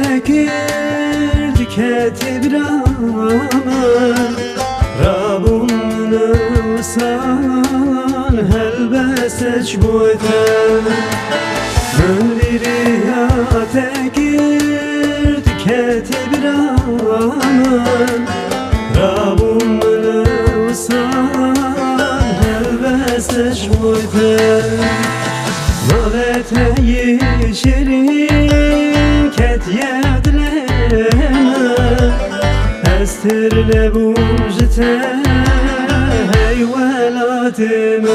تكرد كتبرامن رابون نوسان هلبسج بودن من دریا تكرد كتبرامن رابون نوسان هلبسج بودن مالته شیرین کت یادلم استر لبوجته هی ولادم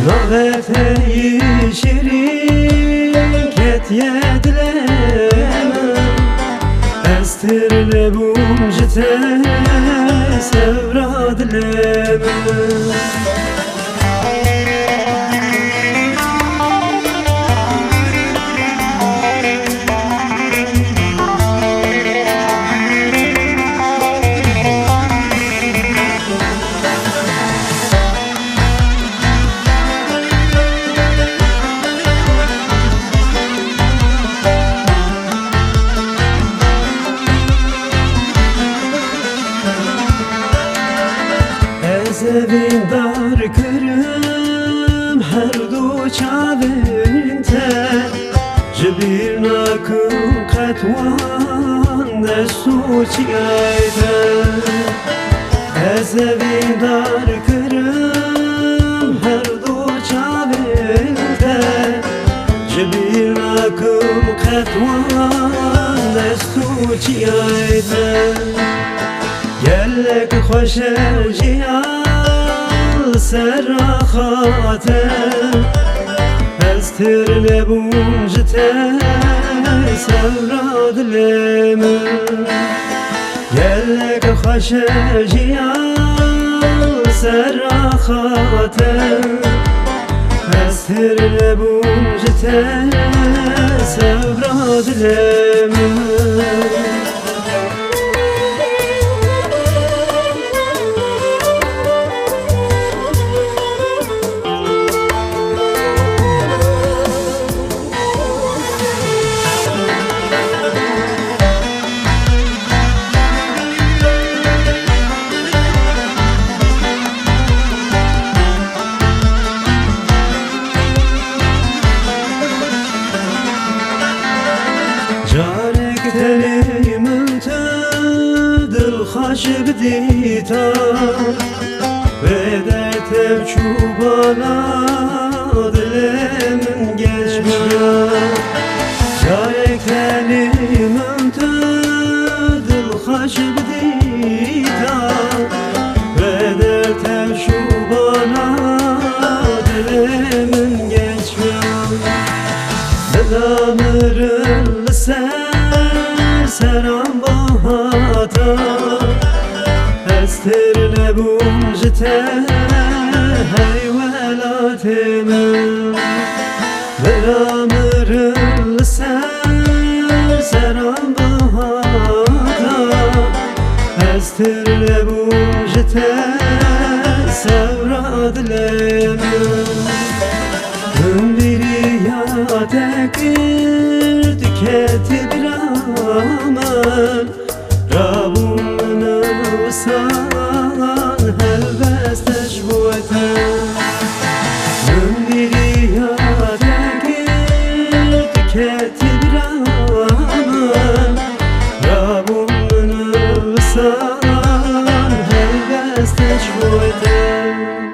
مالته شیرین کت یادلم استر لبوجته سورادلم زویندار کرم هر دو چاوینته جبیر نکم قطوان دستو چیایده زویندار کرم هر دو چاوینته جبیر نکم قطوان دستو چیایده گلک خوش جیال سر خاطر از تر لبونجته سوراد لمن گلک خوش جیال سر خاطر از تر لبونجته سوراد لمن جارك تلي من دل خاش بديتا بدأت بشوبانا دل من جشميا جارك تلي من دل خاش بديتا بدأت بشوبانا دل من جشميا دلامر سرم باهاتا استر لبونجته هی ولاتم برامر سرم باهاتا استر لبونجته سوراد لم من دریا تکرد كتبرامن رابون نوسان هلبستش بودن من دریا تکرد كتبرامن رابون نوسان هلبستش بودن